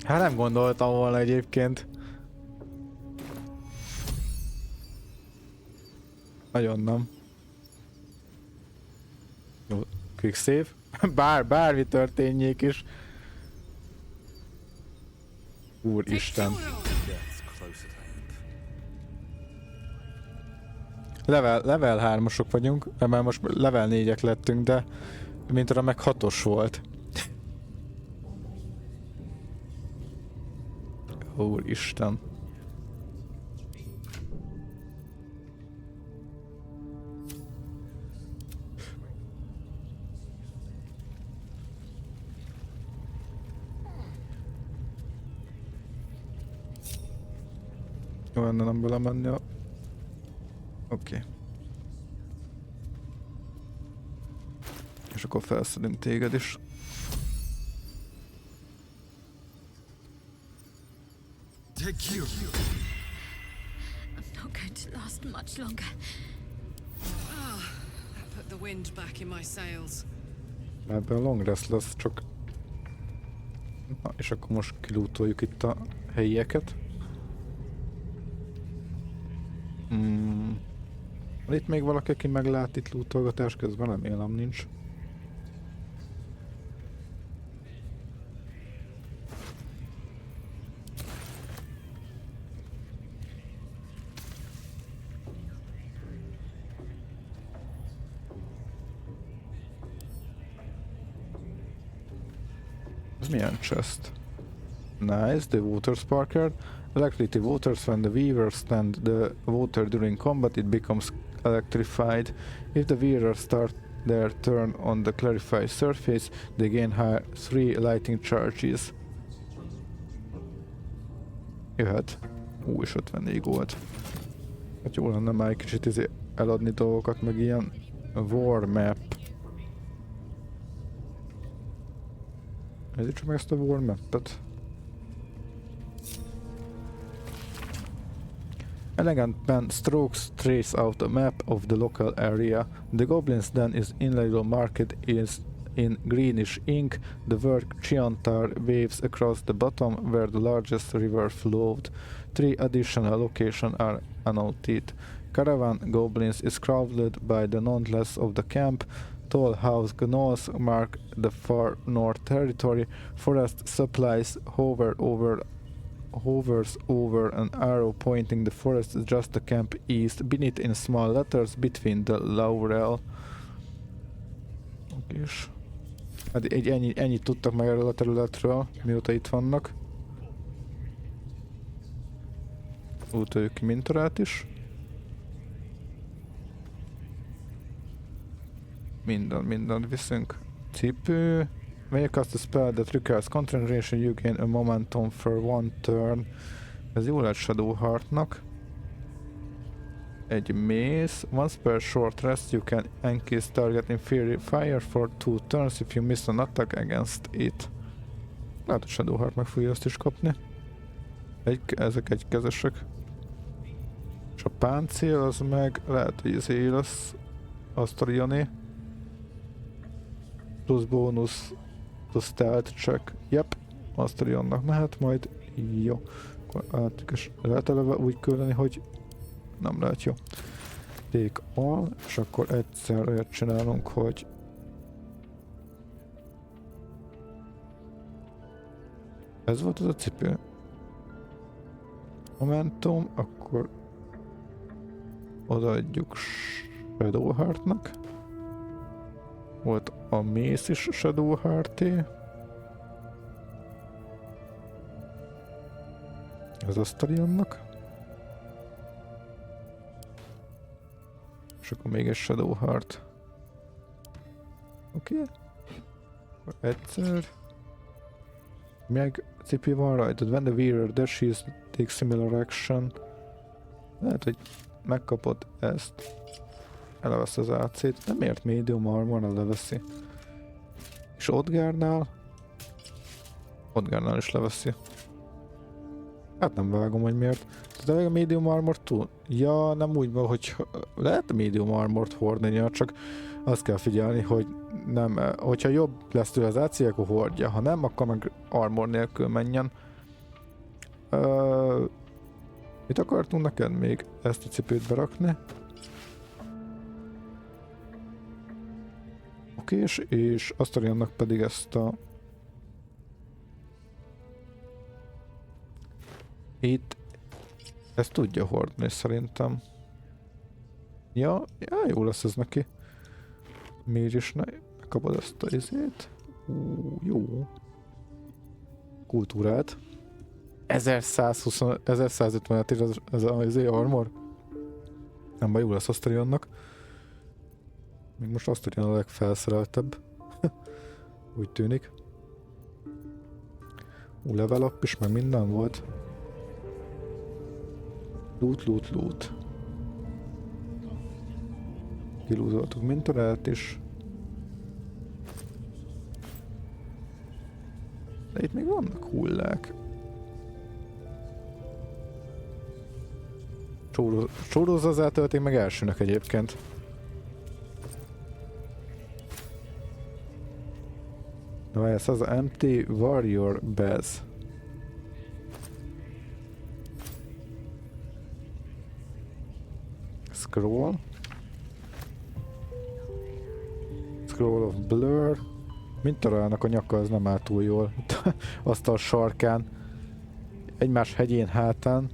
Hát nem gondoltam volna egyébként. Nagyon nem. Jó, quick save. Bármi történjék is. Úristen. Level 3-osok vagyunk, mert most level 4-ek lettünk, de mint arra meg 6-os volt. Úristen. Jó lenne nem belemenni a... Oké. És akkor felszedünk téged is. I'm not going to last much longer. That put the wind back in my sails. Ebben long rest lesz, csak... Na, és akkor most kilútoljuk itt a helyieket. Van itt még valaki, aki meglát itt lootolgatás közben? Remélem nincs. Ez milyen chest? Nice, the water sparkler. Electricity waters when the weavers stand the water during combat, it becomes electrified. If the weavers start their turn on the clarified surface, they gain 3 lighting charges. Jöhet. És 54 volt. Hát jó lenne már egy kicsit eladni dolgokat, meg ilyen war map. Nézzük csak meg ezt a war map-et. Elegant pen strokes trace out a map of the local area. The goblin's den is inlaid marked is in greenish ink. The word Chiantar waves across the bottom where the largest river flowed. 3 additional locations are annotated. Caravan goblins is crowded by the non-less of the camp. Tall house gnolls mark the far north territory. Forest supplies hovers over an arrow pointing the forest just the camp east. Beneath in small letters between the laurel. És hát ennyit tudtak meg erről a területről, mióta itt vannak. Útoljuk ki Mintorát is. Mindent viszünk. Cipő. When you cast a spell that requires concentration, you gain a momentum for 1 turn. Ez jó lehet Shadow Heartnak. Egy mace. Once per short rest, you can encase target in fire for 2 turns if you miss an attack against it. Lehet, hogy Shadow Heart meg fogja azt is kapni. Ezek egykezesek. És a páncél az meg lehet, hogy izé lesz Astoriané. Plusz bónusz to stealth check. Yep, Astorionnak mehet majd. Jó. Akkor és lehet eleve úgy küldeni, hogy nem lehet jó. Take all, és akkor egyszer olyat csinálunk, hogy ez volt az a cipő. Momentum, akkor odaadjuk Shadow Heartnak. Volt a mész is Shadow Hearté. Ez Astarionnak. És akkor még egy Shadow Heart. Oké. Akkor egyszer. Meg cipő van rajta. When the wearer dashes, take similar action. Lehet, hogy megkapod ezt. Elevesz az AC-t, de miért medium armor leveszi? És Odgárnál is leveszi. Hát nem vágom, hogy miért. De a medium armor túl? Ja, nem úgy van, hogy lehet medium armort hordania, csak azt kell figyelni, hogy nem, hogyha jobb lesz tőle az AC, akkor hordja. Ha nem, akkor meg armor nélkül menjen. Mit akartunk neked még? Ezt a cipőt berakni. Okés, és Astariannak pedig ezt a... Itt... Ezt tudja hordni szerintem. Ja, jó lesz ez neki. Miért is ne kapod ezt a izét? Jó. Kultúrát. 1150-et ír ez az armor. Nem baj, jó lesz Astariannak. Még most Astarian a legfelszereltebb. Úgy tűnik. Level up is, meg minden volt. Loot. Kilúzoltuk mintorát is. De itt még vannak hullák. Sorozat én meg elsőnek egyébként. Na ez az Empty Warrior Baz. Scroll of Blur. Mintarának a nyaka az nem áll túl jól. Azt a sarkán. Egymás hegyén hátán.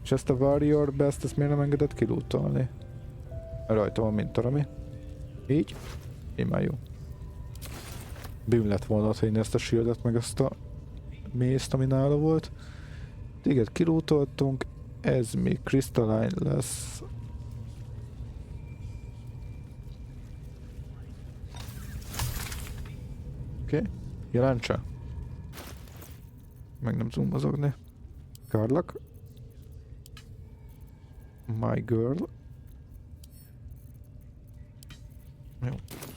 És ezt a Warrior Best, ezt miért nem engedett kilútolni? Rajta van mintarami. Így? Így már jó. Bűn lett volna ott, hogy ezt a shieldet meg ezt a mészt, ami nála volt. Téged kilútoltunk. Ez még Crystalline lesz. Oké, jelentse. Meg nem tudunk mozogni. Karlach. My girl. Jó,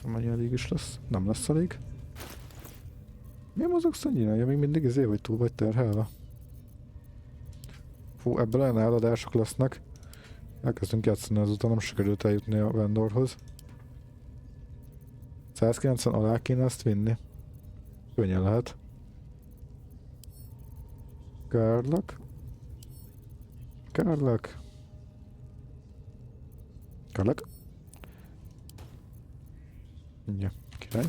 mennyi elég is lesz. Nem lesz elég. Miért mozogsz annyira? Ja, még mindig ezért vagy túl vagy terhelve. Fú, ebből olyan eladások lesznek. Elkezdünk játszani, azután nem sikerült eljutni a vendorhoz. 190 alá kéne ezt vinni. Könnyen lehet. Karlach. Ja, király.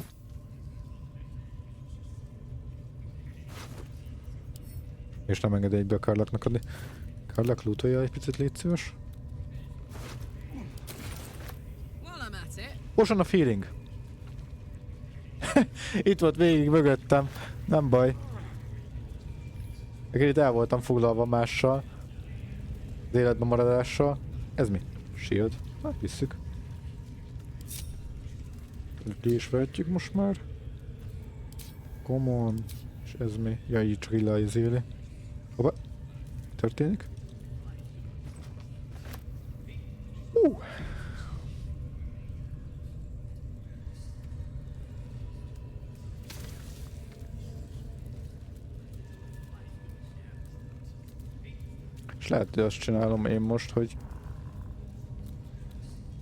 És nem engedi egybe a Karlachnak adni. Karlach, lootolja egy picit, légy szíves. Osan a feeling. Itt volt végig mögöttem. Nem baj. Itt el voltam foglalva mással. Az életben maradással. Ez mi? Shield. Hát visszük. Ki is vehetjük most már. Common. És ez mi? Ja, így csak illázéli. Hova? Történik? És lehet, hogy azt csinálom én most, hogy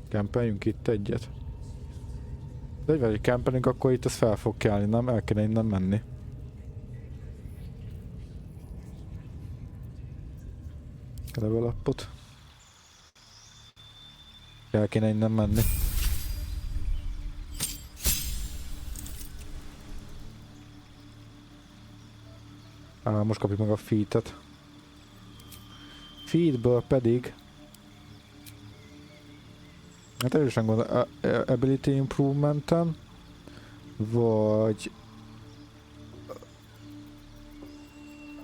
kempeljünk itt egyet. De hogy kempelünk, akkor itt ez fel fog kelni, nem? El kéne innen menni. Level up-ot. El kéne innen menni. Most kapjuk meg a feat-et. Feedből pedig hát erősen gondol ability improvement-en, vagy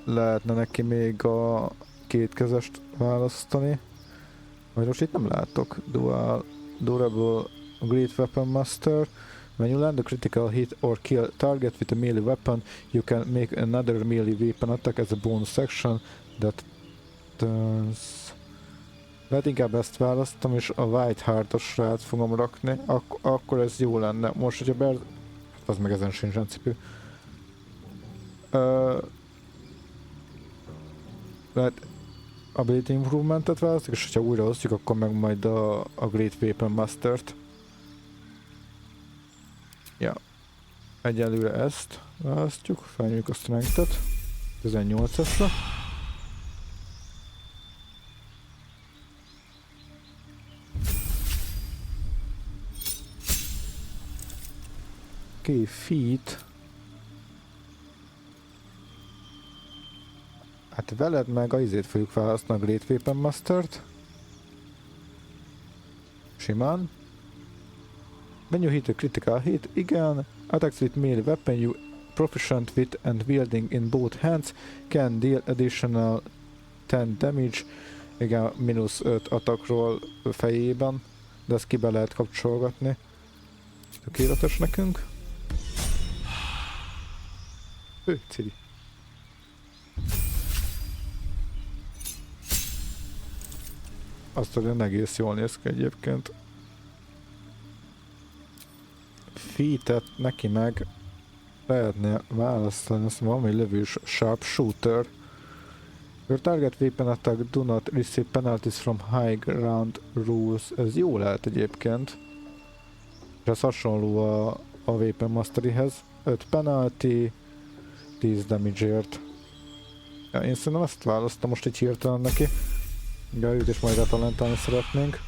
lehetne neki még a kétkezest választani, vagy most itt nem látok. Durable Great Weapon Master. When you land a critical hit or kill target with a melee weapon, you can make another melee weapon attack as a bonus action that lehet inkább ezt választom, és a White Heart-os rá fogom rakni, akkor ez jó lenne. Most, hogyha az meg ezen sincsen cipő. Lehet Ability Improvement-et választok, és hogyha újra osztjuk, akkor meg majd a Great Weapon Master-t. Ja. Egyelőre ezt választjuk, felnyújjuk a Strength-et. 18-asra. Oké, feet. Hát veled meg a izét fogjuk választani, a Great Weapon Mastert. Simán. When you hit a critical hit, igen. Attacks with melee weapon you proficient with and wielding in both hands can deal additional 10 damage. Igen, -5 attackról fejében, de ezt ki be lehet kapcsolgatni. Tökéletes nekünk. Ciri. Azt hogy egész jól néz ki egyébként. Feet-et neki meg lehetne választani, azt valami lövős sharpshooter. Your target weapon attack do not receive penalties from high ground rules. Ez jó lehet egyébként. És ez hasonló a Weapon Masterihez. 5 penalty, 10 damage-ért. Ja, én szerintem ezt választom most egy hirtelen neki. De őt is majd retalentálni szeretnénk.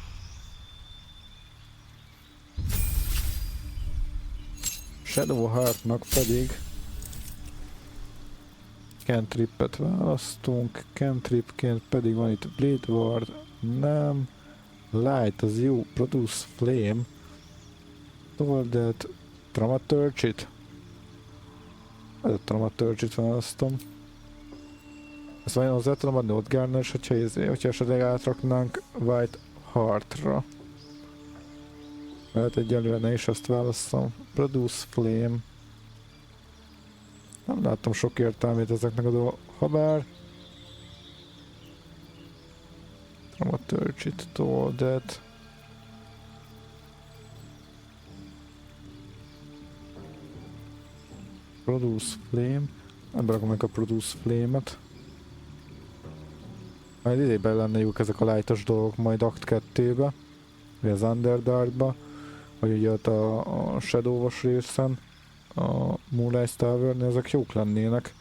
Shadowheartnak pedig cantrip-et választunk, cantripként pedig van itt Blade Ward, nem, Light az jó, Produce Flame, Tolded, Dramaturgy-t? Ez a Dramaturgy-t választom. Ezt vajon hozzá tudom adni ott Garner, és hogyha esetleg átraknánk White Heartra. Mert egyelőre ne is ezt válasszam. Produce Flame. Nem láttam sok értelmét ezeknek a dolgok. Habár Dramaturgy-t, Tolded. Produce Flame. Nem berakom meg a Produce Flame-et. Majd idében lenne jók ezek a lightos dolgok majd Act 2-be, vagy az Underdark-ba, vagy ugye ott a Shadow-os részen, a Moonlight Tower-nél, ezek jók lennének.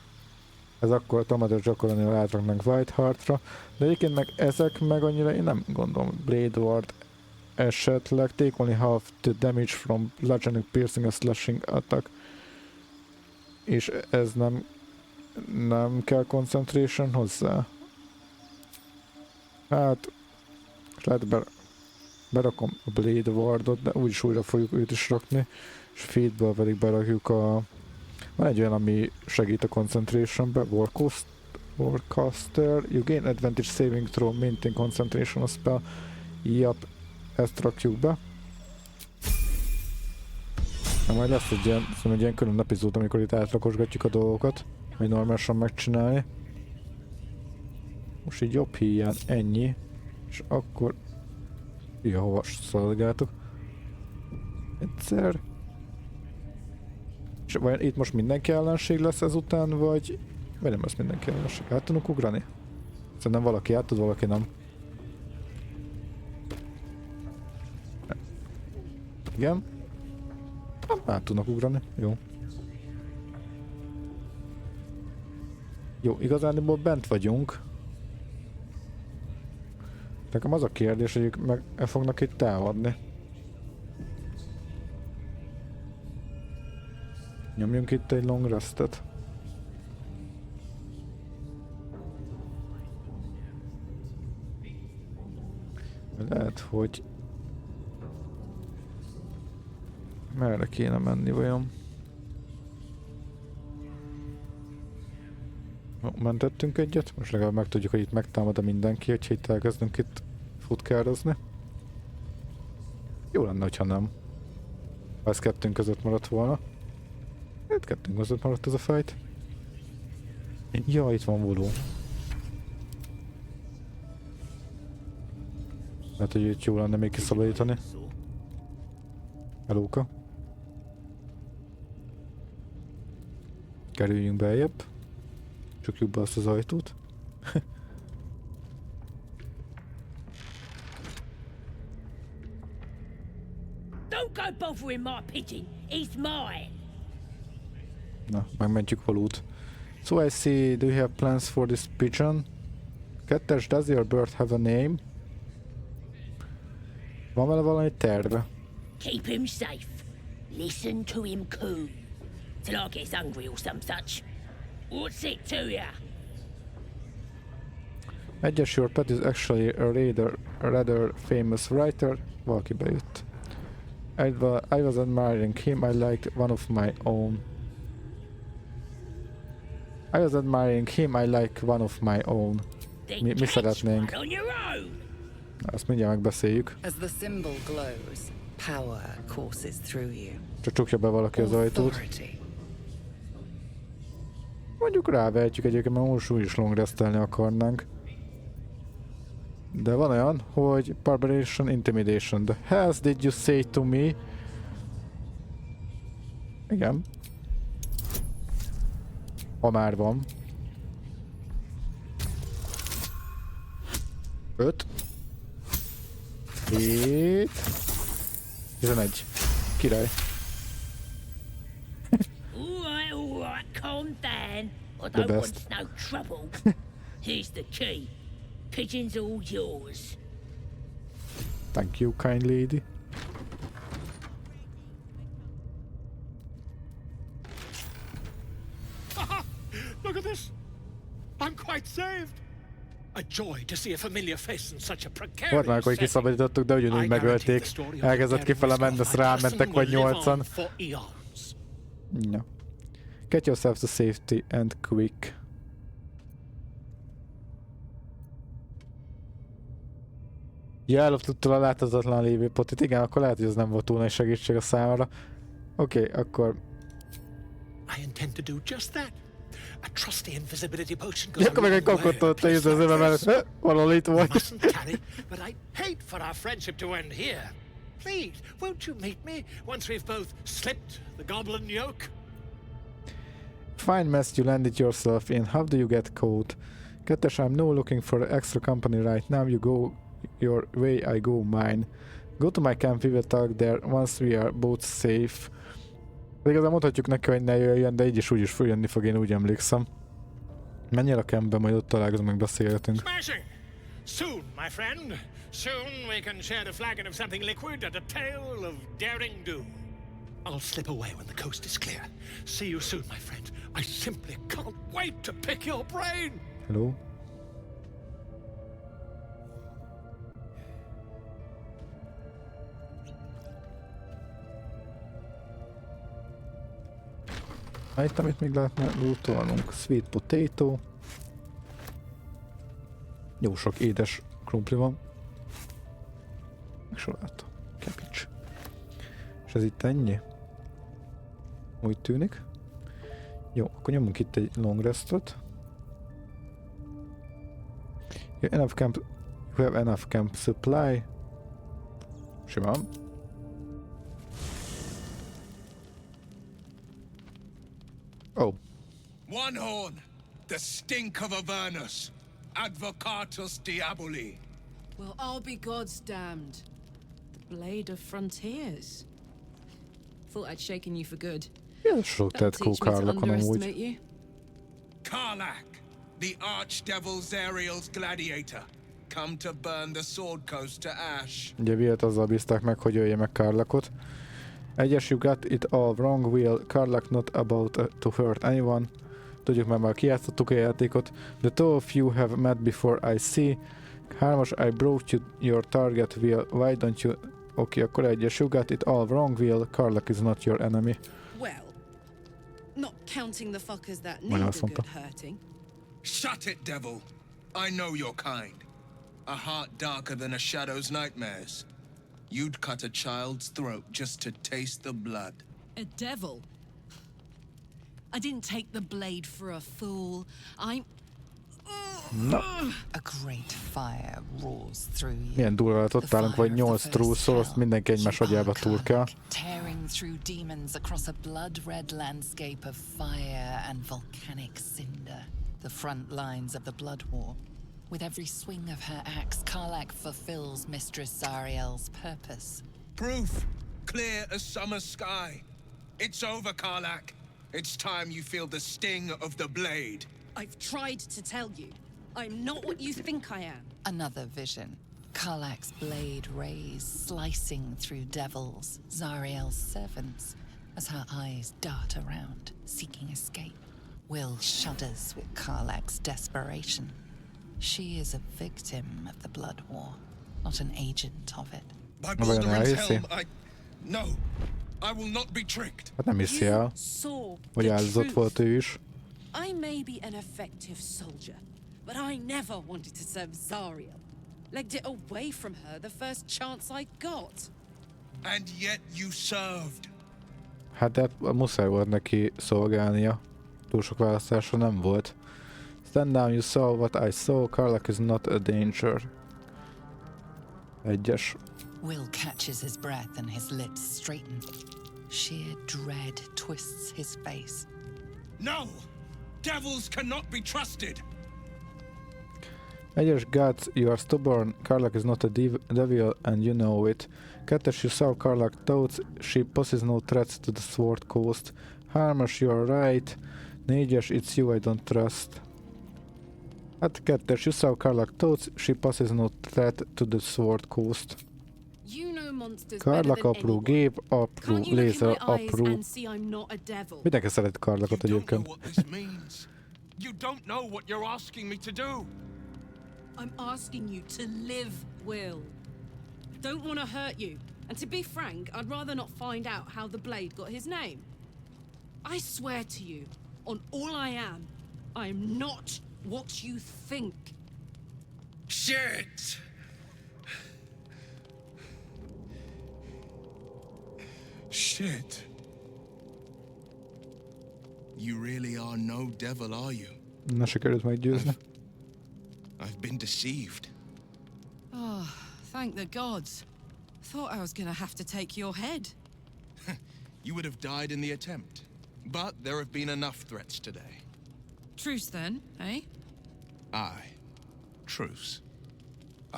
Ez akkor Dramaturgy akkor lennél átraknánk White Heartra, de egyébként meg ezek meg annyira én nem gondolom. Blade Ward esetleg, take only half the damage from bludgeoning, piercing and slashing attack. És ez nem kell concentration hozzá. Hát, lehet berakom a Blade Wardot, de úgyis újra fogjuk őt is rakni, és feedből pedig berakjuk a... Van egy olyan, ami segít a concentrationbe, Warcaster, you gain advantage saving throw, maintain concentration a spell. Yep, ezt rakjuk be. Na, majd lesz egy ilyen külön epizód, amikor itt átrakosgatjuk a dolgokat, hogy normálisan megcsinálni. Most így jobb híján ennyi, és akkor... Ja, hova szaladgáltok? Egyszer. És vajon itt most mindenki ellenség lesz ezután, vagy nem lesz mindenki ellenség? Át tudunk ugrani? Szerintem valaki át tud, valaki nem. Igen. Át tudnak ugrani, jó. Jó, igazániból bent vagyunk. Nekem az a kérdés, hogy ők meg fognak itt támadni. Nyomjunk itt egy long restet. Lehet, hogy... Merre kéne menni vajon? Mentettünk egyet, most legalább megtudjuk, hogy itt megtámad-e mindenki, hogyha itt elkezdünk itt futkározni. Jó lenne, hogyha nem. Ha ez kettőnk között maradt volna. Itt kettőnk között maradt ez a fight. Ja, itt van Volo. Lehet, hogy itt jó lenne még kiszabadítani. Helóka. Kerüljünk beljebb. Csukjuk be azt az ajtót. Don't go bothering my pigeon. He's mine. Na, megmentjük Volo-t. So I see, do you have plans for this pigeon? Kettes, does your bird have a name? Van vele valami terve? Keep him safe. Listen to him coo. Till I gets hungry or some such. What's it to ya? Egyes, your pet is actually a rather famous writer. Valaki bejött. I was admiring him, I liked one of my own. I was admiring him, I like one of my own. Mi szeretnénk? On your own. Ezt mindjárt megbeszéljük. As the symbol glows, power courses through you. Csak csukja be valaki az ajtót. Authority. Mondjuk rávehetjük egyébként, mert most úgy is long restelni akarnánk. De van olyan, hogy Barbaration, Intimidation. The hells did you say to me? Igen. Ha már van. 5 7 11. Király. All right, calm down. I The don't best. want no trouble. Here's the key. Pigeon's all yours. Thank you, kind lady. Look at this! I'm quite saved! A joy to see a familiar face in such a Volt precarious már, hogy setting. kiszabadítottuk, de ugyanúgy I guarantee megölték. the story of Elkezdett your kifele menni, azt rámentek vagy 8-an. for eons. No. Get yourself to safety and quick. Ja, elloptudtál a láthatatlan lévő potit. Igen, akkor lehet, hogy ez nem volt túl nagy segítség a számára. Oké, akkor... I intend to do just that. A trusty invisibility potion Ja, goes akkor meg egy kokot ott nézd az öve mellett. Valahol itt I volt. mustn't carry, but I hate for our friendship to end here. Please, won't you meet me once we've both slipped the goblin yoke? Fine mess you landed yourself in. How do you get caught? Kettes, I'm no looking for extra company right now. You go your way, I go mine. Go to my camp, we will talk there once we are both safe. De igazán mondhatjuk neki, hogy ne jöjjön, de így is úgy is följönni fog, én úgy emlékszem. Menjél a campbe, majd ott találkozunk, meg beszélgetünk. Smashing! Soon, my friend. Soon we can share the flagon of something liquid and a tale of daring do. I'll slip away when the coast is clear. See you soon, my friend. I simply can't wait to pick your brain! Hello? Itt, amit még lehetne lootolnunk. Sweet potato. Jó sok édes krumpli van. Meg saláta. Cabbage. És ez itt ennyi? Úgy tűnik. Jó, akkor nyomunk itt egy long restot. You have enough camp supply. Simán. Oh. One horn, the stink of Avernus, advocatus diaboli. Well, I'll be God's damned. The blade of frontiers. Thought I'd shaken you for good. Ilyen sok That'll tetkó teach me to Karlachon amúgy. underestimate you. Karlach, the archdevil Zariel's gladiator, come to burn the sword coast to ash. Ugye Wyll-t azzal bízták meg, hogy ölje meg Karlachot. Egyes, you got it all wrong, Wyll. Karlach not about to hurt anyone. Tudjuk, mert már kijátszottuk a játékot. The two of you have met before I see. Hármas, I brought you your target, Wyll. Why don't you... Oké, akkor egyes, you got it all wrong, Wyll. Karlach is not your enemy. Well, not counting the fuckers that Bueno, need a asunto. good hurting. Shut it, devil. I know your kind. A heart darker than a shadow's nightmares. You'd cut a child's throat just to taste the blood. A devil? I didn't take the blade for a fool. I'm... Na, A great fire roars through you. milyen durva lett, ott állunk, vagy 8 trúszor, azt mindenki egymás agyába túr kell. Tearing through demons across a blood-red landscape of fire and volcanic cinder. The front lines of the blood war. With every swing of her axe, Karlach fulfills Mistress Zariel's purpose. Proof, clear as summer sky. It's over, Karlach. It's time you feel the sting of the blade. I've tried to tell you. I'm not what you think I am. Another vision. Karlach's blade rays slicing through devils, Zariel's servants, as her eyes dart around, seeking escape. Wyll shudders with Karlach's desperation. She is a victim of the Blood War, not an agent of it. By Baldurin's helm, No, I will not be tricked. Hát nem hiszi el, hogy áldozott volt ő is. I may be an effective soldier, but I never wanted to serve Zariel. Legged it away from her the first chance I got. And yet you served. Hát de muszáj volt neki szolgálnia. Túl sok választása nem volt. Stand down, you saw what I saw. Karlach is not a danger. 1-es. Wyll catches his breath and his lips straighten. Sheer dread twists his face. No! Devils cannot be trusted! 1-es, Gods, you are stubborn. Karlach is not a devil and you know it. 2-es, you saw Karlach thoughts. She poses no threats to the Sword Coast. 3-as, you are right. 4-es, it's you I don't trust. Hát 2-es, you saw Karlach thoughts. She poses no threat to the Sword Coast. Karlach apró gép, apró lézer, apró... Mindenki szeret Karlachot egyébként. You don't know what you're asking me to do. I'm asking you to live, Wyll. I don't want to hurt you. And to be frank, I'd rather not find out how the blade got his name. I swear to you, on all I am not what you think. Shit! Shit. You really are no devil, are you? Na sikerült meggyőzni. I've been deceived. Oh, thank the gods. Thought I was gonna have to take your head. You would have died in the attempt. But there have been enough threats today. Truce then, eh? Aye. Truce.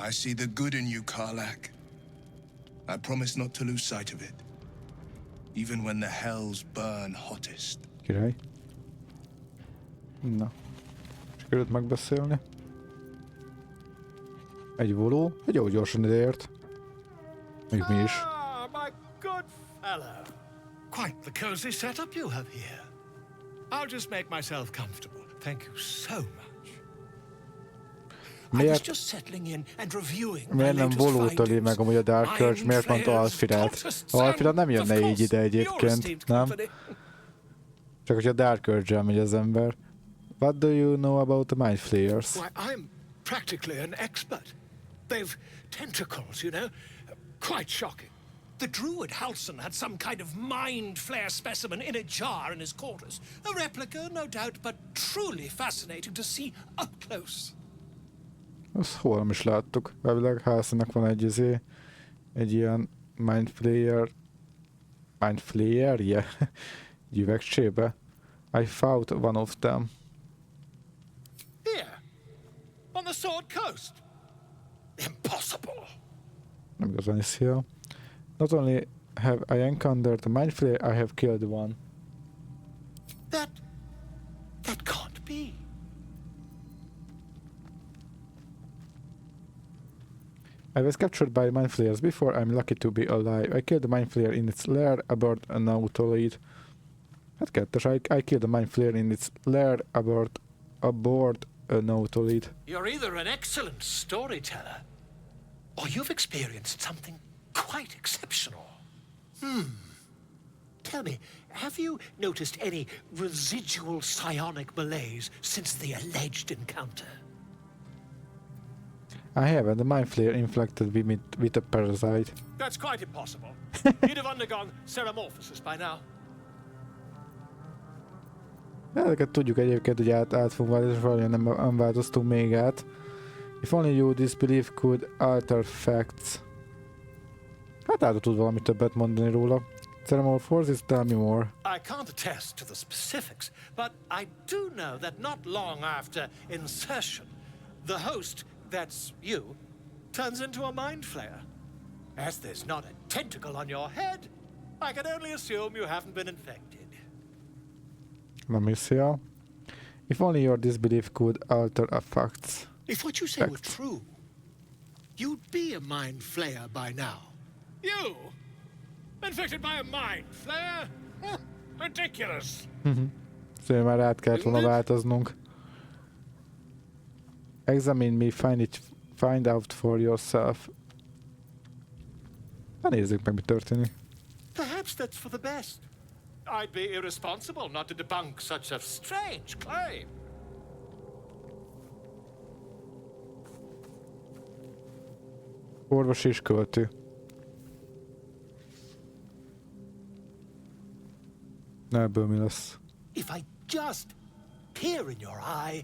I see the good in you, Karlach. I promise not to lose sight of it. Even when the hells burn hottest. Király. Na. Sikerült megbeszélni. Egy voló. Egy jó gyorsan ideért. Még mi is. Ah, my good fellow. Quite the cozy setup you have here. I'll just make myself comfortable. Thank you so much. I was just settling in and reviewing my Miért nem latest Volo-t öli meg amúgy a Dark Urge? Miért mondta Alfirát? Alfira nem jönne így ide egyébként, nem? Csak hogyha Dark Urge-el megy az ember. What do you know about the Mind Flayers? Why, I'm practically an expert. They've tentacles, you know? Quite shocking. The druid Halson had some kind of mind flare specimen in a jar in his quarters. A replica, no doubt, but truly fascinating to see up close. Azt hol nem is láttuk. Elvileg Halsonnak van egy ilyen Mind Flayer-je üvegcsébe. I found one of them. Here, on the Sword Coast. Impossible. Nem igazán hiszi el. Not only have I encountered a Mind Flayer, I have killed one. That can't be. I was captured by Mind Flayers before. I'm lucky to be alive. I killed the Mind Flayer in its lair aboard an autolite. Hát kettes. I killed the Mind Flayer in its lair aboard an autolite. You're either an excellent storyteller, or you've experienced something quite exceptional. Tell me, have you noticed any residual psionic malaise since the alleged encounter? I haven't. The Mind Flayer infected me with a parasite. That's quite impossible. You'd have undergone ceramorphosis by now. Ezeket tudjuk egyébként, hogy át fogunk változni, és valójában nem változtunk még át. If only you disbelief could alter facts. Hát át tud valami többet mondani róla. Ceramorphosis, tell me more. I can't attest to the specifics, but I do know that not long after insertion, the host, that's you, turns into a mind flayer. As there's not a tentacle on your head, I can only assume you haven't been infected. Nem hiszi el. If only your disbelief could alter a facts. If what you say were true, you'd be a mind flayer by now. You? Infected by a mind flayer? Huh, ridiculous. Szóval már át kellett volna változnunk. Examine me, find out for yourself. Na nézzük meg, mi történik. Perhaps that's for the best. I'd be irresponsible not to debunk such a strange claim. Orvos és költő. Na, ebből mi lesz? If I just peer in your eye,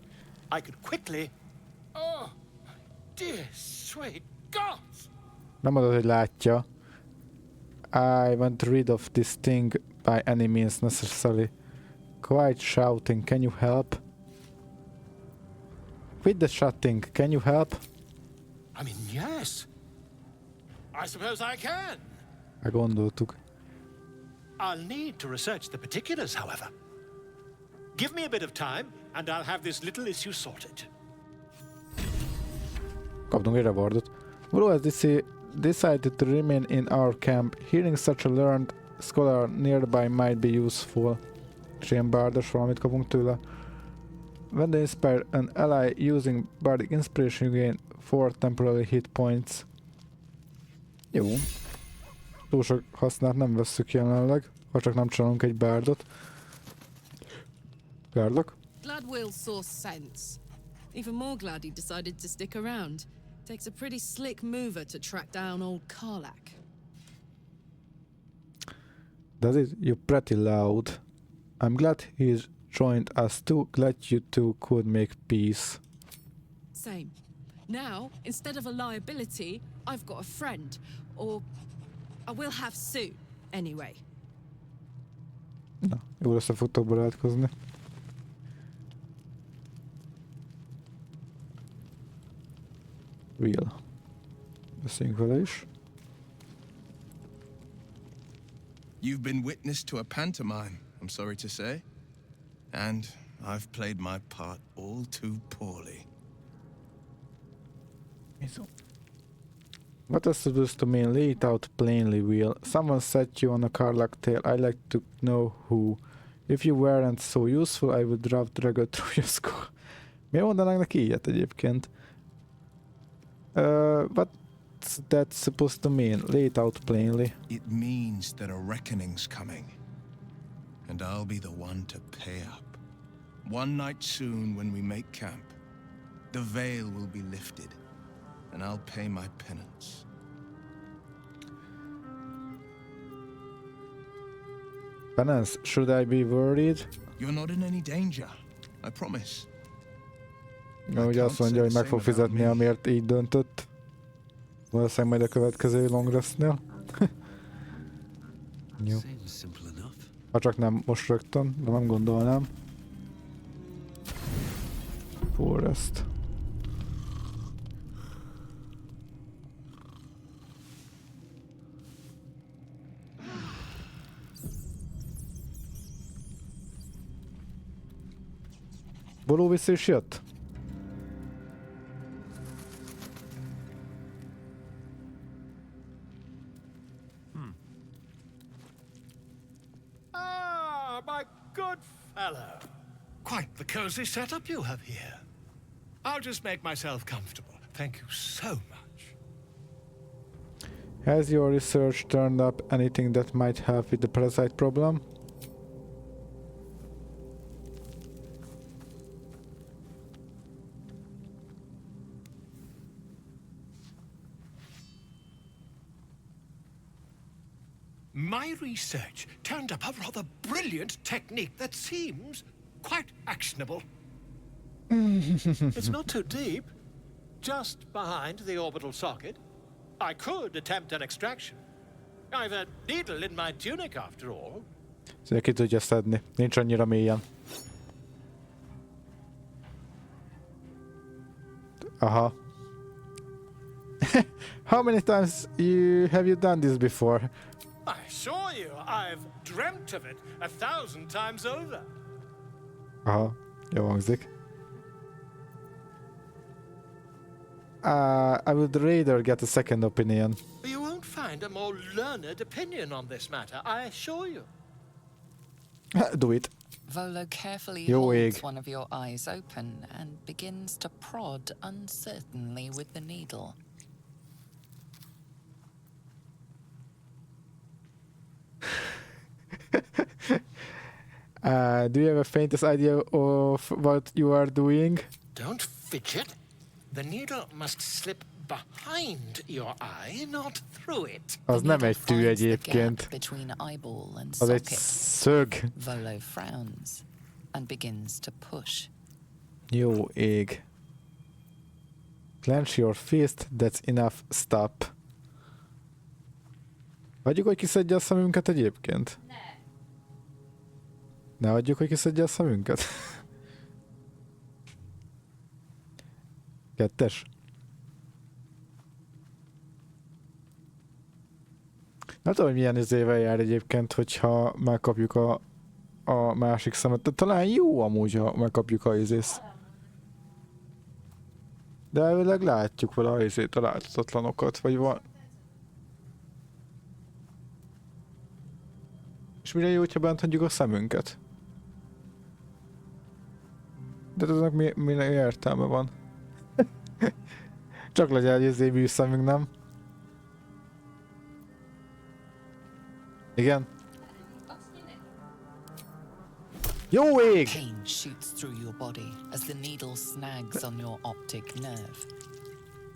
I could quickly... Oh, dear sweet gods! Nem adod, hogy látja. I want rid of this thing by any means necessary. Quite shouting, can you help? Quit the shouting, can you help? I mean, yes. I suppose I can. Gondoltuk. I'll need to research the particulars, however. Give me a bit of time, and I'll have this little issue sorted. Kaptunk egy rewardot. Volo has decided to remain in our camp. Hearing such a learned scholar nearby might be useful. És ilyen bárdos valamit kapunk tőle. When they inspire an ally using bardic inspiration, you gain 4 temporary hit points. Jó. Túl sok hasznát nem vesszük jelenleg, ha csak nem csinálunk egy bárdot. Karlach? Glad Wyll saw sense. Even more glad he decided to stick around. Takes a pretty slick mover to track down old Karlach. Does it? You're pretty loud. I'm glad he's joined us too. Glad you two could make peace. Same. Now, instead of a liability, I've got a friend. Or I will have soon, anyway. Na, jól össze fogtok barátkozni. Wyll. Beszéljünk vele is. You've been witness to a pantomime, I'm sorry to say. And I've played my part all too poorly. What is supposed to mean? Lay it out plainly, Wyll. Someone set you on a Karlach tale. I'd like to know who. If you weren't so useful, I would drag it through your skull. Miért mondanánk neki ilyet egyébként? What's that supposed to mean? Lay it out plainly. It means that a reckoning's coming. And I'll be the one to pay up. One night soon when we make camp, the veil will be lifted. And I'll pay my penance. Penance, should I be worried? You're not in any danger, I promise. Na, ugye azt mondja, hogy meg fog fizetni, amiért így döntött. Valószínűleg majd a következő long restnél. Jó. Ha csak nem most rögtön, de nem gondolnám. Full rest. Volo vissza is jött? Ah, my good fellow. Quite the cozy setup you have here. I'll just make myself comfortable. Thank you so much. Has your research turned up anything that might help with the parasite problem? My research turned up a rather brilliant technique that seems quite actionable. It's not too deep, just behind the orbital socket. I could attempt an extraction. I've a needle in my tunic after all. Szóval ki tudja szedni, nincs annyira mélyen. Aha. How many times have you done this before? I assure you, I've dreamt of it 1,000 times over. Aha, jó hangzik. I would rather get a second opinion. You won't find a more learned opinion on this matter, I assure you. Do it. Volo carefully Jó holds ég. one of your eyes open and begins to prod uncertainly with the needle. Do you have a faintest idea of what you are doing? Don't fidget. The needle must slip behind your eye, not through it. Az The nem needle egy tű finds the egyébként. gap between eyeball and Az egy socket. szög. Volo frowns and begins to push. Jó ég. Clench your fist, that's enough, stop. Hagyjuk, hogy kiszedje a szemünket egyébként? Ne hagyjuk, hogy kiszedje a szemünket? Kettes. Nem tudom, hogy milyen izével jár egyébként, hogyha megkapjuk a másik szemet. De talán jó amúgy, ha megkapjuk a izész. De elvileg látjuk vele a izét, a láthatatlanokat, vagy van. És mire jó, hogyha bent hagyjuk a szemünket? De ennek mi értelme van? Csak legyen egy műszemünk, nem? Igen? Jó ég! Pain shoots through your body as the needle snags on your optic nerve.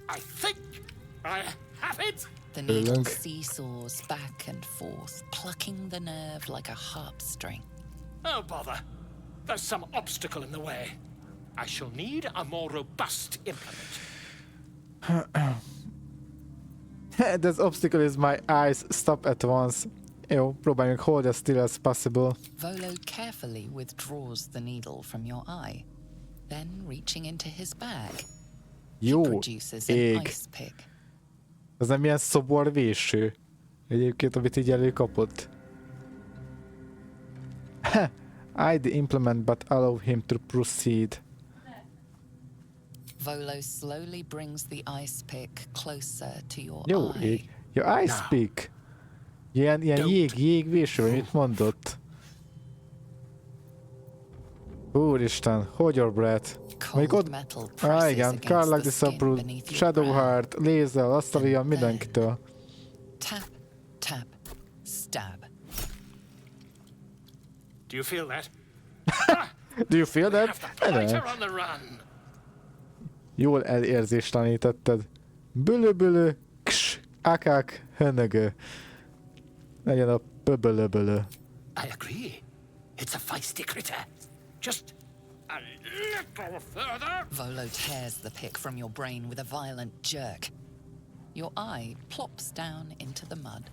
I think I have it. The needle Lunk. seesaws back and forth, plucking the nerve like a harp string. Oh, bother. There's some obstacle in the way. I shall need a more robust implement. This obstacle is my eyes. Stop at once. Jó, próbáljunk hold as still as possible. Volo carefully withdraws the needle from your eye. Then, reaching into his bag, he Jó produces an ég. ice pick. Ez nem ilyen szoborvéső. Egyébként, amit így előkapott. I the implement but allow him to proceed. Volo slowly brings the ice pick closer to your Jó eye. ég. Your ice pick. Ilyen jégvéső, vagy mit mondott? Úristen, hold your breath. Még Cold ott... metal Ah, presses igen, against Karlach the skin disapproved, beneath your Shadow brow. Heart, Lézel, Asztalian, mindenkitől. Tap, tap, stab. Do you feel that? Do you feel that? Have the fighter on the run. Jól elérzéstelenítetted. Bülö-bülö, ks, akák, hönögő. Legyen a pöbölöbölö. I agree. It's a feisty critter. Just a little further. Volo tears the pick from your brain with a violent jerk. Your eye plops down into the mud.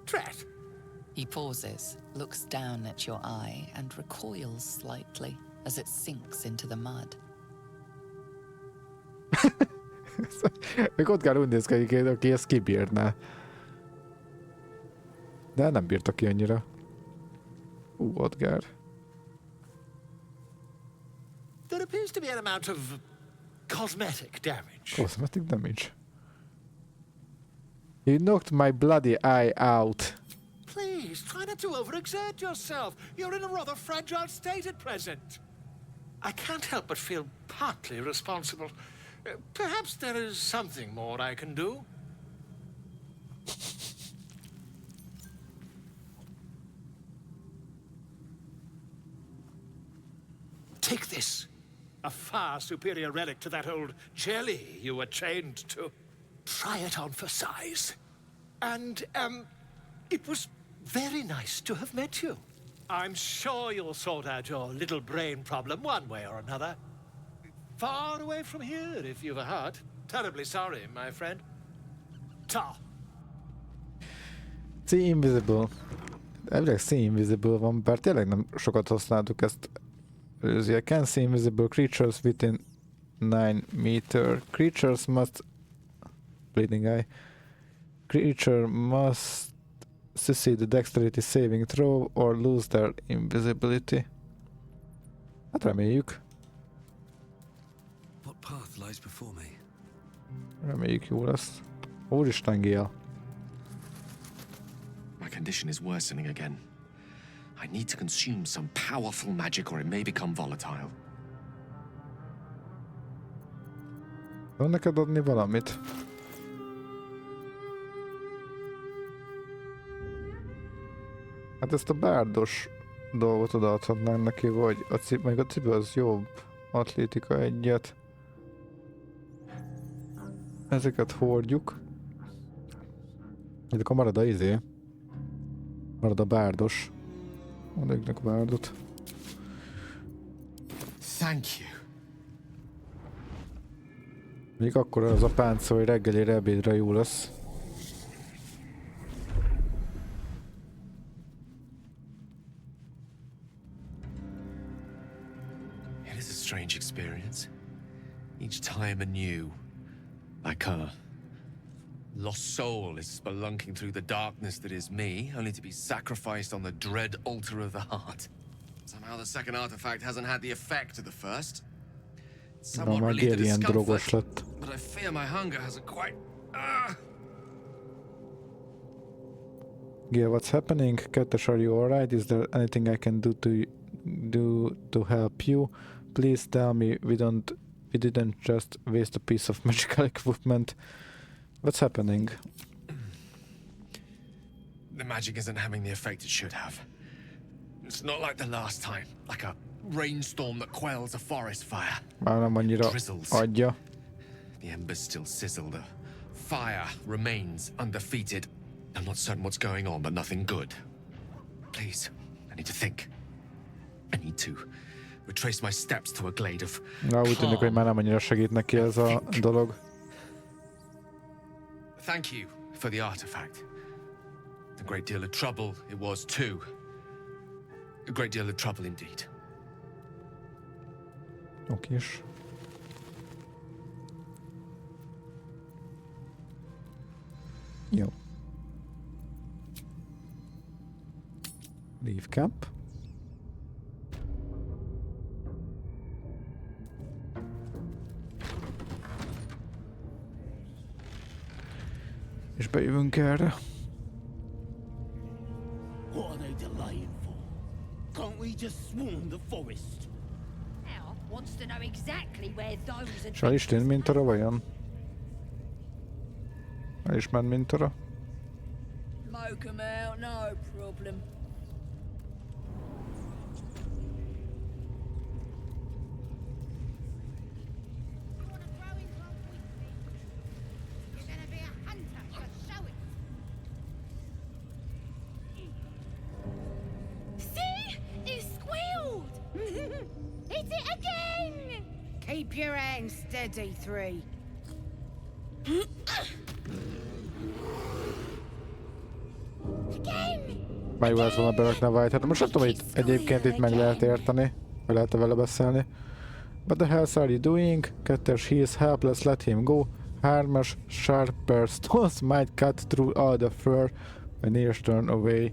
Drat. He pauses, looks down at your eye, and recoils slightly as it sinks into the mud. Még ott kell úgy néz ki, aki ezt kibírná. De nem bírta ki annyira. Odgár. There appears to be an amount of cosmetic damage. Cosmetic damage. You knocked my bloody eye out. Please, try not to overexert yourself. You're in a rather fragile state at present. I can't help but feel partly responsible. Perhaps there is something more I can do. Take this. A far superior relic to that old jelly you were chained to. Try it on for size. And, it was very nice to have met you. I'm sure you'll sort out your little brain problem one way or another. Far away from here, if you've a heart. Terribly sorry, my friend. Ta! See Invisible. Elvileg See Invisible van, bár tényleg nem sokat használtuk ezt. I can see invisible creatures within 9 meter. Creatures must... Bleeding eye. Creature must succeed the dexterity saving throw or lose their invisibility. Hát reméljük. What path lies before me? Reméljük jó lesz. Úristen, Gale. My condition is worsening again. I need to consume some powerful magic or it may become volatile. Van neked adni valamit? Hát ezt a bárdos dolgot odaadhatnánk neki, vagy meg a cipő az jobb. Atlétika egyet. Ezeket hordjuk. Akkor marad a izé. Marad a bárdos. Adjuk neki a bárdot. Thank you. Még akkor az a páncél, hogy reggelire, ebédre jó lesz. It is a strange experience. Each time anew. Like a lost soul is spelunking through the darkness that is me, only to be sacrificed on the dread altar of the heart. Somehow the second artifact hasn't had the effect of the first. It's somewhat relieved the discomfort, but I fear my hunger hasn't quite... Gale, what's happening? Kettes, are you alright? Is there anything I can do to help you? Please tell me we didn't just waste a piece of magical equipment. What's happening? The magic isn't having the effect it should have. It's not like the last time, like a rainstorm that quells a forest fire. Már nem annyira adja. The embers still sizzle, the fire remains undefeated. I'm not certain what's going on, but nothing good. Please, I need to think. I need to retrace my steps to a glade of Na, úgy tűnik, hogy már nem annyira segít neki ez a dolog. Thank you for the artifact. A great deal of trouble it was too. A great deal of trouble indeed. Okés. Jó. Leave camp. És bejövünk erre. What are they delaying for? Can't we just swarm the forest? Now wants to know exactly where those És el is tűnt mintára vajon? El is ment mintára? Smoke 'em out, no problem. Keep your hands steady, three. Már jó lesz volna berakni a Wyll-t. Hát most nem tudom, hogy egyébként itt meg lehet érteni, vagy lehet vele beszélni. But the hell are you doing? Kettes, he is helpless, let him go. Hármas, sharper stones might cut through all the fur when ears turn away.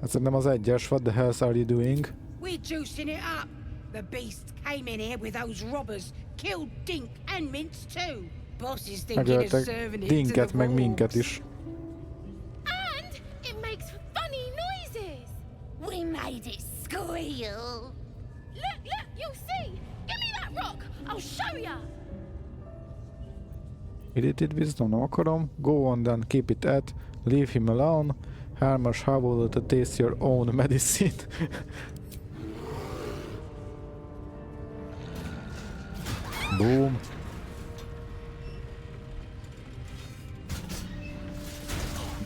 Hát szerintem az egyes, what the hell are you doing? We're juicing it up. The beast came in here with those robbers, killed Dink and Mince too. Boss is thinking of serving it to Dinket the meg wolves. minket is. And it makes funny noises. We made it squeal. Look, you'll see. Give me that rock. I'll show ya. Edited wisdom, nem akarom. Go on then, keep it at. Leave him alone. Hármas, how will to taste your own medicine? Boom.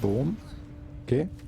Boom. Oké. Okay.